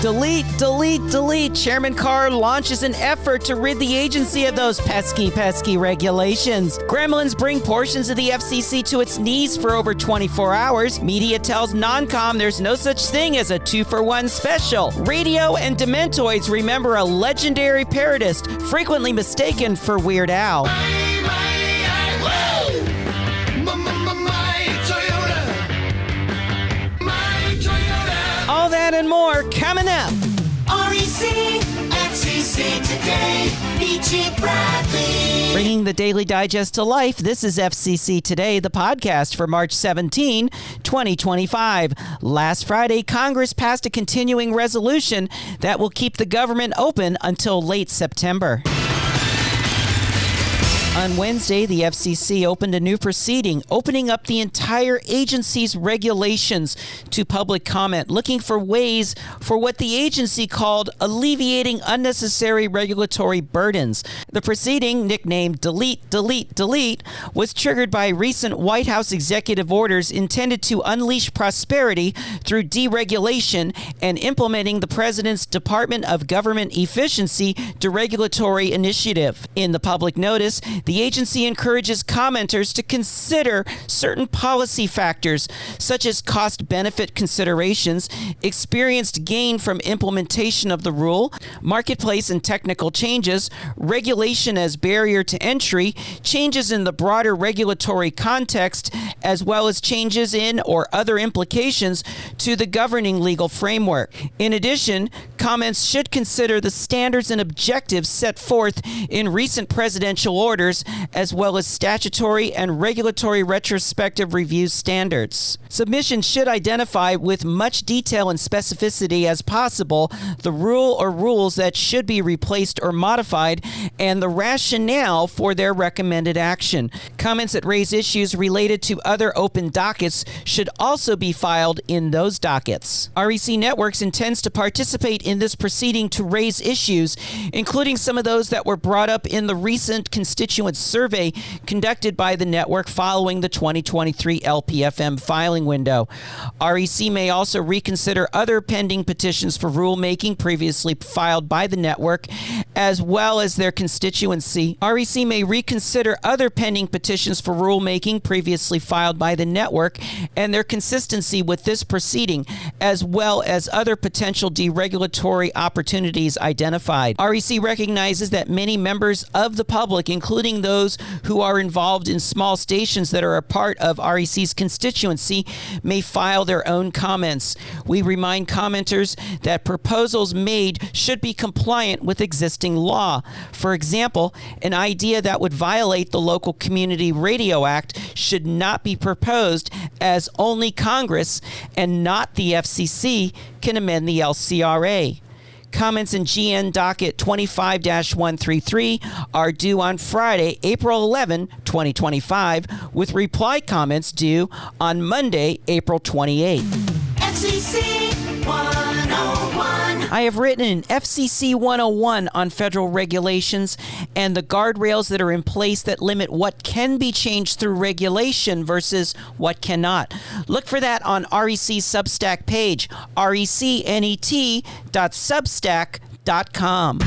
Delete, delete, delete. Chairman Carr launches an effort to rid the agency of those pesky, pesky regulations. Gremlins bring portions of the FCC to its knees for over 24 hours. Media tells non-com there's no such thing as a 2-for-1 special. Radio and Dementoids remember a legendary parodist frequently mistaken for Weird Al. All that and more coming up. REC, FCC Today, Michi Bradley. Bringing the Daily Digest to life, this is FCC Today, the podcast for March 17, 2025. Last Friday, Congress passed a continuing resolution that will keep the government open until late September. On Wednesday, the FCC opened a new proceeding, opening up the entire agency's regulations to public comment, looking for ways for what the agency called alleviating unnecessary regulatory burdens. The proceeding, nicknamed Delete, Delete, Delete, was triggered by recent White House executive orders intended to unleash prosperity through deregulation and implementing the President's Department of Government Efficiency deregulatory initiative. In the public notice, the agency encourages commenters to consider certain policy factors, such as cost-benefit considerations, experienced gain from implementation of the rule, marketplace and technical changes, regulation as barrier to entry, changes in the broader regulatory context, as well as changes in or other implications to the governing legal framework. In addition, comments should consider the standards and objectives set forth in recent presidential orders, as well as statutory and regulatory retrospective review standards. Submissions should identify with much detail and specificity as possible the rule or rules that should be replaced or modified and the rationale for their recommended action. Comments that raise issues related to other open dockets should also be filed in those dockets. REC Networks intends to participate in this proceeding to raise issues, including some of those that were brought up in the recent constituent survey conducted by the network following the 2023 LPFM filing window. REC may also reconsider other pending petitions for rulemaking previously filed by the network, as well as their constituency. REC may reconsider other pending petitions for rulemaking previously filed by the network and their consistency with this proceeding, as well as other potential deregulatory opportunities identified. REC recognizes that many members of the public, including those who are involved in small stations that are a part of REC's constituency, may file their own comments. We remind commenters that proposals made should be compliant with existing law. For example, an idea that would violate the Local Community Radio Act should not be proposed, as only Congress and not the FCC can amend the LCRA. Comments in GN Docket 25-133 are due on Friday, April 11, 2025, with reply comments due on Monday, April 28. FCC 101. I have written an FCC 101 on federal regulations and the guardrails that are in place that limit what can be changed through regulation versus what cannot. Look for that on REC's Substack page, recnet.substack.com.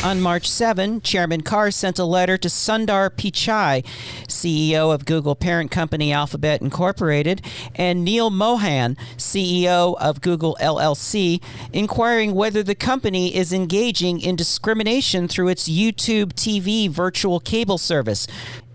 On March 7, Chairman Carr sent a letter to Sundar Pichai, CEO of Google parent company Alphabet Incorporated, and Neil Mohan, CEO of Google LLC, inquiring whether the company is engaging in discrimination through its YouTubeTV virtual cable service.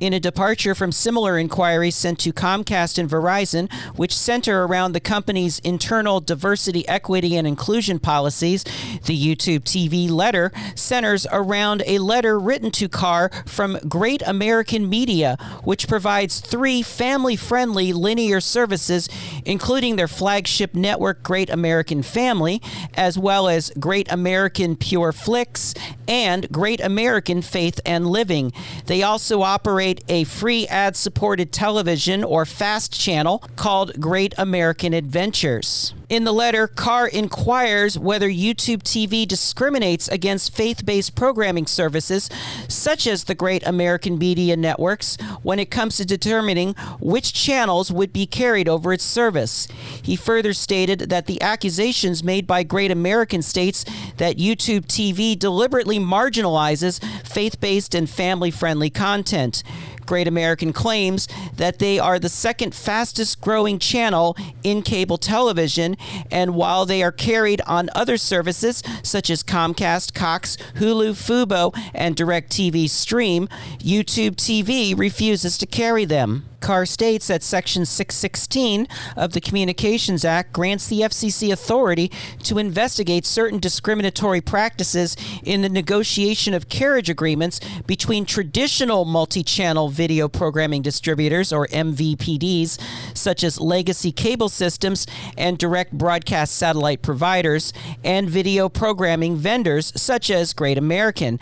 In a departure from similar inquiries sent to Comcast and Verizon, which center around the company's internal diversity, equity, and inclusion policies, the YouTubeTV letter centers around a letter written to Carr from Great American Media, which provides 3 family-friendly linear services, including their flagship network, Great American Family, as well as Great American Pure Flix and Great American Faith and Living. They also operate a free ad-supported television or FAST channel called Great American Adventures. In the letter, Carr inquires whether YouTube TV discriminates against faith-based programming services, such as the great American media networks, when it comes to determining which channels would be carried over its service. He further stated that the accusations made by Great American states that YouTube TV deliberately marginalizes faith-based and family-friendly content. Great American claims that they are the second fastest growing channel in cable television, and while they are carried on other services such as Comcast, Cox, Hulu, Fubo, and DirecTV Stream, YouTube TV refuses to carry them. Carr states that Section 616 of the Communications Act grants the FCC authority to investigate certain discriminatory practices in the negotiation of carriage agreements between traditional multi-channel video programming distributors, or MVPDs, such as legacy cable systems and direct broadcast satellite providers, and video programming vendors, such as Great American.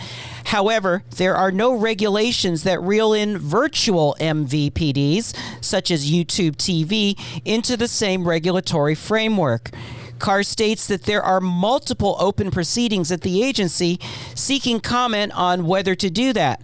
However, there are no regulations that reel in virtual MVPDs, such as YouTube TV, into the same regulatory framework. Carr states that there are multiple open proceedings at the agency seeking comment on whether to do that.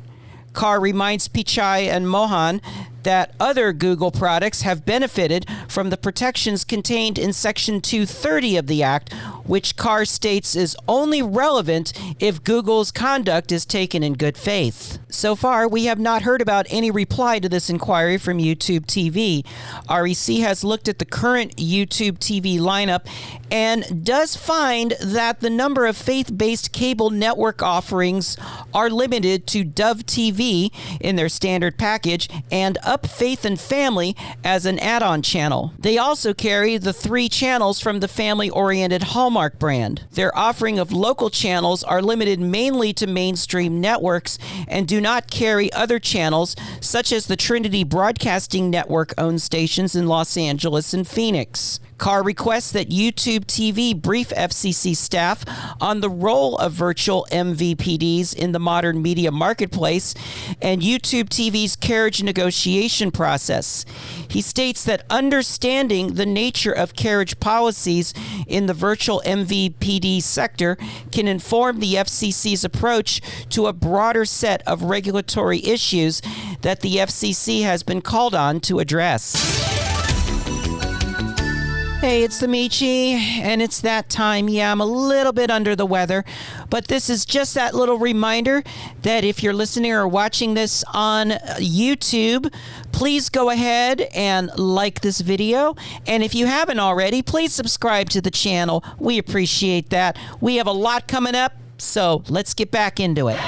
Carr reminds Pichai and Mohan that other Google products have benefited from the protections contained in Section 230 of the Act, which Carr states is only relevant if Google's conduct is taken in good faith. So far, we have not heard about any reply to this inquiry from YouTube TV. REC has looked at the current YouTube TV lineup and does find that the number of faith-based cable network offerings are limited to Dove TV in their standard package and Up Faith and Family as an add-on channel. They also carry the 3 channels from the family-oriented Hallmark brand. Their offering of local channels are limited mainly to mainstream networks and do not carry other channels, such as the Trinity Broadcasting Network-owned stations in Los Angeles and Phoenix. Carr requests that YouTube TV brief FCC staff on the role of virtual MVPDs in the modern media marketplace and YouTube TV's carriage negotiation process. He states that understanding the nature of carriage policies in the virtual MVPD sector can inform the FCC's approach to a broader set of regulatory issues that the FCC has been called on to address. Hey, it's the Michi, and it's that time. Yeah, I'm a little bit under the weather, but this is just that little reminder that if you're listening or watching this on YouTube, please go ahead and like this video. And if you haven't already, please subscribe to the channel. We appreciate that. We have a lot coming up, so let's get back into it.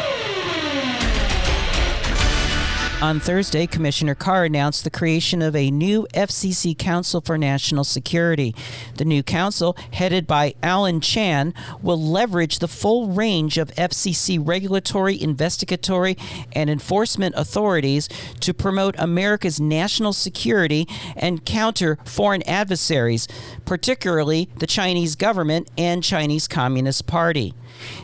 On Thursday, Commissioner Carr announced the creation of a new FCC Council for National Security. The new council, headed by Alan Chan, will leverage the full range of FCC regulatory, investigatory, and enforcement authorities to promote America's national security and counter foreign adversaries, particularly the Chinese government and Chinese Communist Party.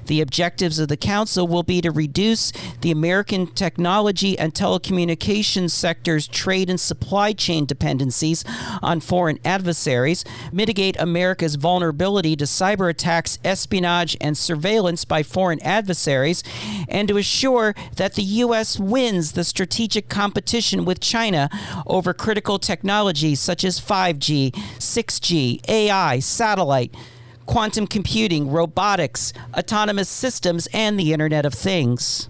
The objectives of the council will be to reduce the American technology and telecommunications sector's trade and supply chain dependencies on foreign adversaries, mitigate America's vulnerability to cyber attacks, espionage, and surveillance by foreign adversaries, and to assure that the U.S. wins the strategic competition with China over critical technologies such as 5G, 6G, AI, satellite, quantum computing, robotics, autonomous systems, and the Internet of Things.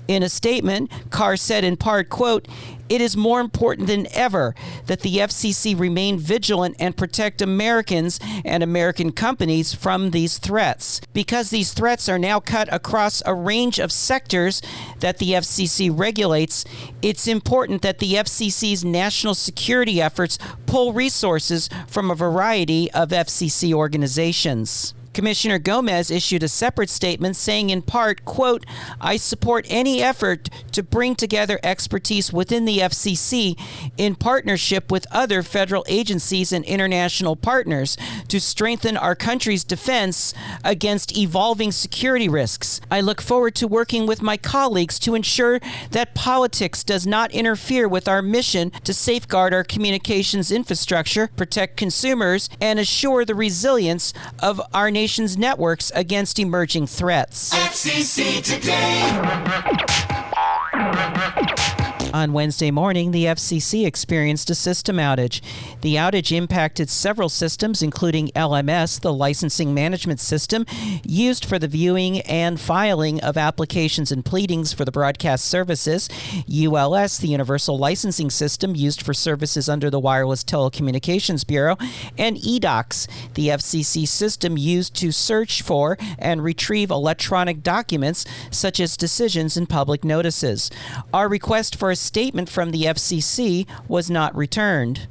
In a statement, Carr said in part, quote, "It is more important than ever that the FCC remain vigilant and protect Americans and American companies from these threats. Because these threats are now cut across a range of sectors that the FCC regulates, it's important that the FCC's national security efforts pull resources from a variety of FCC organizations." Commissioner Gomez issued a separate statement saying in part, quote, "I support any effort to bring together expertise within the FCC in partnership with other federal agencies and international partners to strengthen our country's defense against evolving security risks. I look forward to working with my colleagues to ensure that politics does not interfere with our mission to safeguard our communications infrastructure, protect consumers, and assure the resilience of our nation's networks against emerging threats." FCC Today. On Wednesday morning, the FCC experienced a system outage. The outage impacted several systems, including LMS, the licensing management system used for the viewing and filing of applications and pleadings for the broadcast services, ULS, the universal licensing system used for services under the Wireless Telecommunications Bureau, and eDocs, the FCC system used to search for and retrieve electronic documents such as decisions and public notices. Our request for a statement from the FCC was not returned.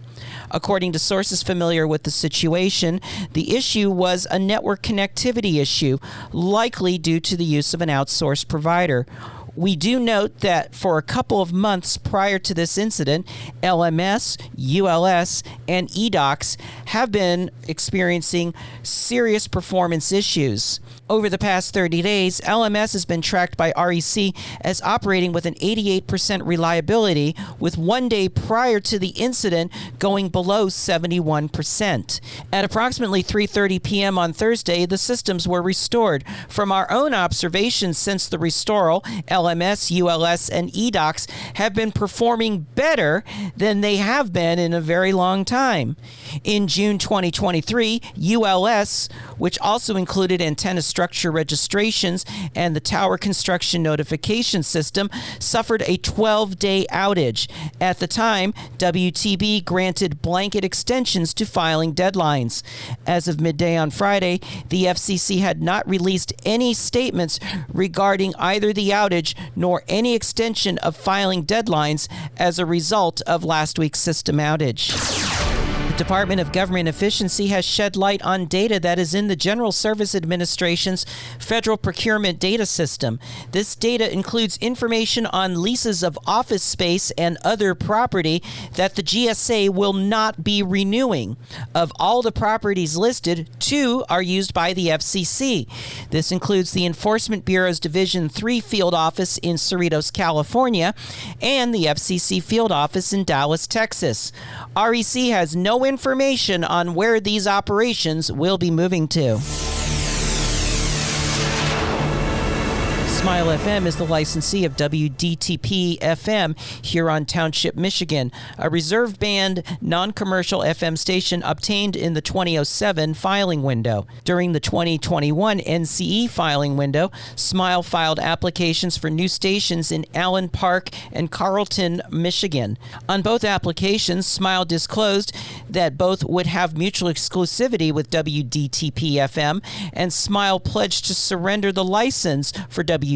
According to sources familiar with the situation, the issue was a network connectivity issue, likely due to the use of an outsourced provider. We do note that for a couple of months prior to this incident, LMS, ULS, and eDocs have been experiencing serious performance issues. Over the past 30 days, LMS has been tracked by REC as operating with an 88% reliability, with 1 day prior to the incident going below 71%. At approximately 3:30 p.m. on Thursday, the systems were restored. From our own observations since the restoral, LMS, ULS, and eDocs have been performing better than they have been in a very long time. In June 2023, ULS, which also included antenna structure registrations and the tower construction notification system, suffered a 12-day outage. At the time, WTB granted blanket extensions to filing deadlines. As of midday on Friday, the FCC had not released any statements regarding either the outage nor any extension of filing deadlines as a result of last week's system outage. The Department of Government Efficiency has shed light on data that is in the General Service Administration's Federal Procurement Data System. This data includes information on leases of office space and other property that the GSA will not be renewing. Of all the properties listed, 2 are used by the FCC. This includes the Enforcement Bureau's Division 3 field office in Cerritos, California, and the FCC field office in Dallas, Texas. REC has no information on where these operations will be moving to. Smile FM is the licensee of WDTP-FM Huron Township, Michigan, a reserve band, non-commercial FM station obtained in the 2007 filing window. During the 2021 NCE filing window, Smile filed applications for new stations in Allen Park and Carrollton, Michigan. On both applications, Smile disclosed that both would have mutual exclusivity with WDTP-FM, and Smile pledged to surrender the license for WDTP-FM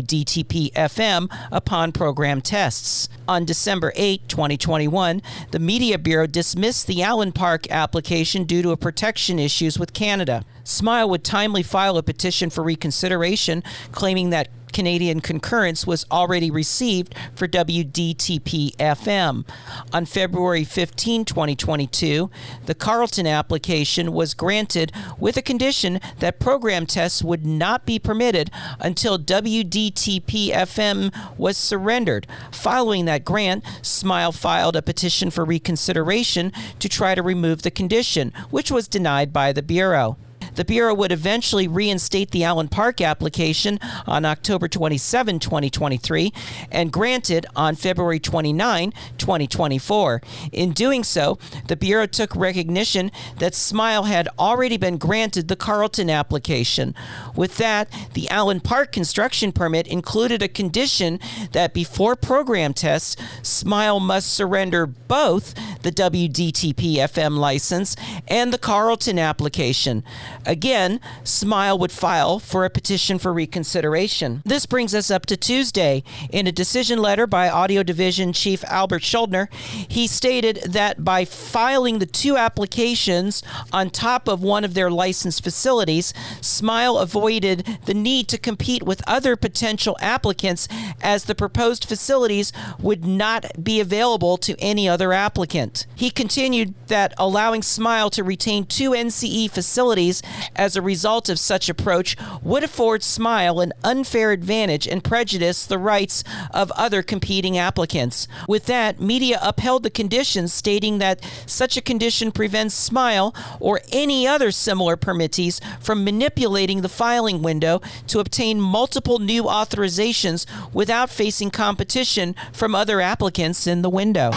upon program tests. On December 8, 2021, the Media Bureau dismissed the Allen Park application due to protection issues with Canada. Smile would timely file a petition for reconsideration, claiming that Canadian concurrence was already received for WDTP-FM. On February 15, 2022, the Carrollton application was granted with a condition that program tests would not be permitted until WDTP-FM was surrendered. Following that grant, Smile filed a petition for reconsideration to try to remove the condition, which was denied by the Bureau. The Bureau would eventually reinstate the Allen Park application on October 27, 2023, and grant it on February 29, 2024. In doing so, the Bureau took recognition that Smile had already been granted the Carrollton application. With that, the Allen Park construction permit included a condition that before program tests, Smile must surrender both the WDTP-FM license and the Carrollton application. Again, Smile would file for a petition for reconsideration. This brings us up to Tuesday. In a decision letter by Audio Division Chief Albert Schuldner, he stated that by filing the two applications on top of one of their licensed facilities, Smile avoided the need to compete with other potential applicants, as the proposed facilities would not be available to any other applicant. He continued that allowing Smile to retain two NCE facilities as a result of such approach would afford Smile an unfair advantage and prejudice the rights of other competing applicants. With that, media upheld the conditions, stating that such a condition prevents Smile or any other similar permittees from manipulating the filing window to obtain multiple new authorizations without facing competition from other applicants in the window.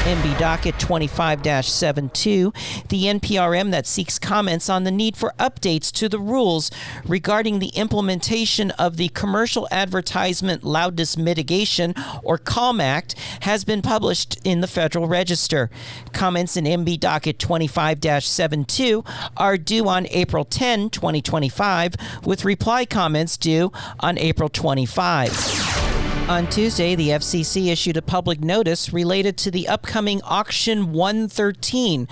NB Docket 25-72, the NPRM that seeks comments on the need for updates to the rules regarding the implementation of the Commercial Advertisement Loudness Mitigation, or CALM Act, has been published in the Federal Register. Comments in NB Docket 25-72 are due on April 10, 2025, with reply comments due on April 25. On Tuesday, the FCC issued a public notice related to the upcoming Auction 113,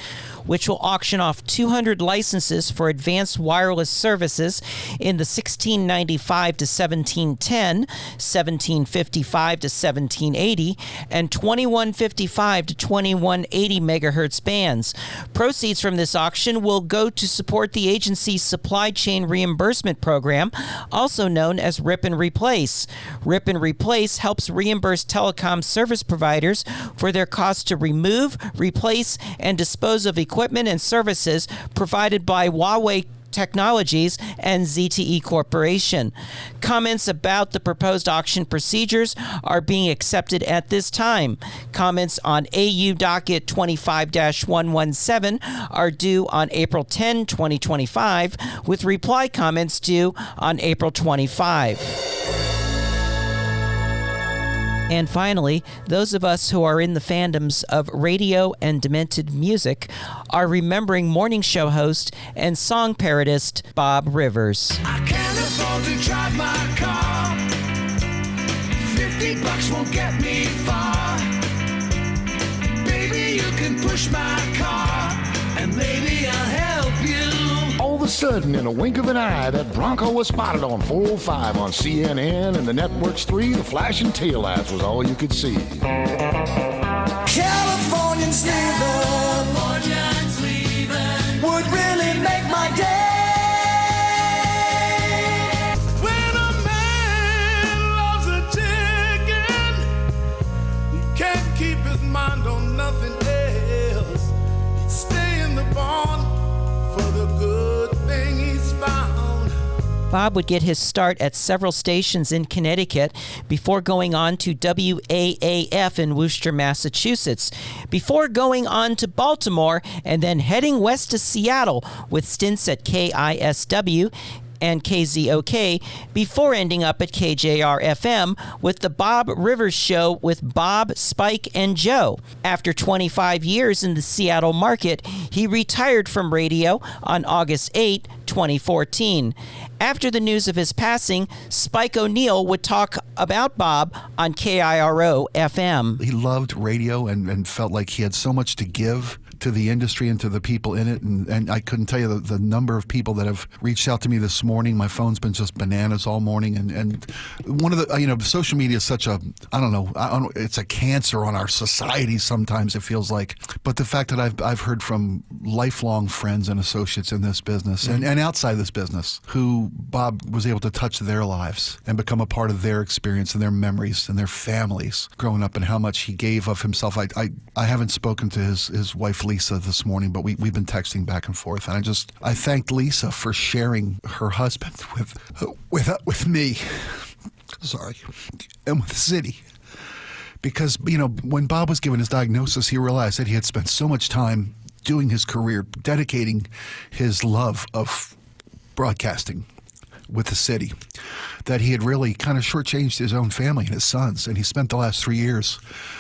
which will auction off 200 licenses for advanced wireless services in the 1695 to 1710, 1755 to 1780, and 2155 to 2180 megahertz bands. Proceeds from this auction will go to support the agency's supply chain reimbursement program, also known as Rip and Replace. Rip and Replace helps reimburse telecom service providers for their costs to remove, replace, and dispose of equipment and services provided by Huawei Technologies and ZTE Corporation. Comments about the proposed auction procedures are being accepted at this time. Comments on AU Docket 25-117 are due on April 10, 2025, with reply comments due on April 25. And finally, those of us who are in the fandoms of radio and demented music are remembering morning show host and song parodist Bob Rivers. I can't afford to drive my car. $50 won't get me far. Baby, you can push my car, and maybe I'll help you. All of a sudden, in a wink of an eye, that Bronco was spotted on 405 on CNN, and the network's 3, the flashing taillights was all you could see. Californians leaving would really make my day. When a man loves a chicken, he can't keep his mind on nothing else. He'd stay in the barn for the good thing he's found. Bob would get his start at several stations in Connecticut before going on to WAAF in Worcester, Massachusetts, before going on to Baltimore and then heading west to Seattle with stints at KISW and KZOK before ending up at KJR-FM with the Bob Rivers Show with Bob, Spike, and Joe. After 25 years in the Seattle market, he retired from radio on August 8, 2014. After the news of his passing, Spike O'Neill would talk about Bob on KIRO-FM. He loved radio and felt like he had so much to give to the industry and to the people in it. And I couldn't tell you the number of people that have reached out to me this morning. My phone's been just bananas all morning. And one of the, social media is such a, it's a cancer on our society sometimes, it feels like. But the fact that I've heard from lifelong friends and associates in this business and outside this business who Bob was able to touch their lives and become a part of their experience and their memories and their families growing up, and how much he gave of himself. I haven't spoken to his wife Lisa this morning, but we've been texting back and forth, and I thanked Lisa for sharing her husband with me, sorry, and with the city, because when Bob was given his diagnosis, he realized that he had spent so much time doing his career, dedicating his love of broadcasting with the city, that he had really kind of shortchanged his own family and his sons. And he spent the last 3 years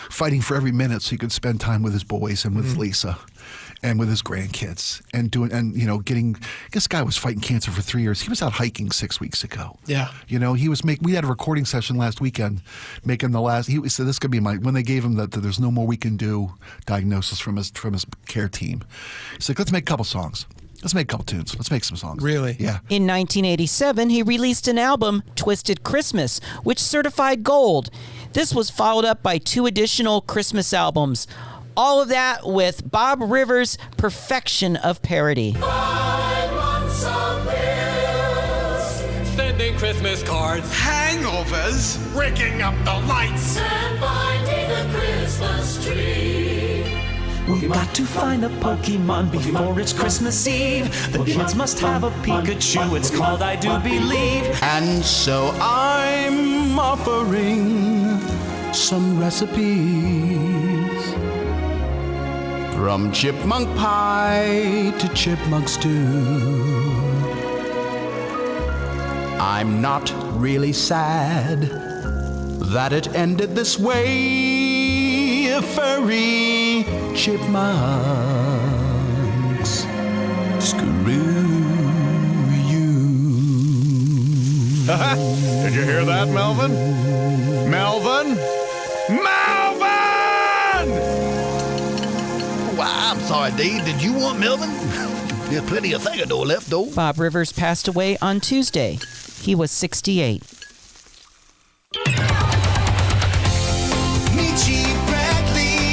fighting for every minute so he could spend time with his boys and with Lisa. and with his grandkids and getting. This guy was fighting cancer for 3 years. He was out hiking 6 weeks ago. Yeah. He was we had a recording session last weekend, making the last. He said this could be when they gave him that there's no more we can do diagnosis from his care team. He's like, let's make a couple songs. Let's make a couple tunes. Let's make some songs. Really? Yeah. In 1987, he released an album, Twisted Christmas, which certified gold. This was followed up by 2 additional Christmas albums. All of that with Bob Rivers' perfection of parody. 5 months of bills, Sending Christmas cards. hangovers, rigging up the lights, and finding the Christmas tree. We've got to find a Pokemon before it's Christmas Eve. The kids must have a Pikachu, it's called I Do Believe. And so I'm offering some recipes, from chipmunk pie to chipmunk stew. I'm not really sad that it ended this way. Furry chipmunks, screw you. Did you hear that, Melvin? Melvin? Melvin! Why, I'm sorry, Dave. Did you want Melvin? There's plenty of Theodore left, though. Bob Rivers passed away on Tuesday. He was 68. Michi Bradley.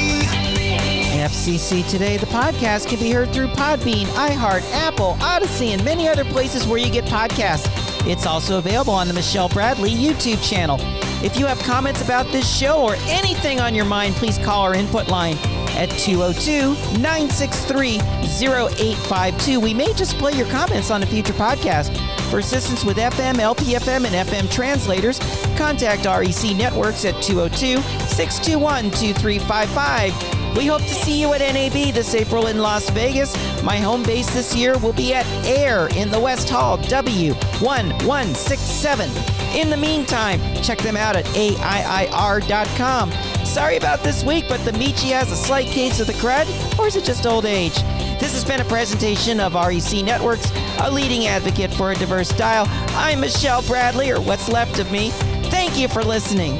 FCC Today, the podcast, can be heard through Podbean, iHeart, Apple, Odyssey, and many other places where you get podcasts. It's also available on the Michelle Bradley YouTube channel. If you have comments about this show or anything on your mind, please call our input line at 202-963-0852. We may just play your comments on a future podcast. For assistance with FM, LPFM, and FM translators, contact REC Networks at 202-621-2355. We hope to see you at NAB this April in Las Vegas. My home base this year will be at AIR in the West Hall, W1167. In the meantime, check them out at AIIR.com. Sorry about this week, but the Michi has a slight case of the crud, or is it just old age? This has been a presentation of REC Networks, a leading advocate for a diverse style. I'm Michelle Bradley, or what's left of me. Thank you for listening.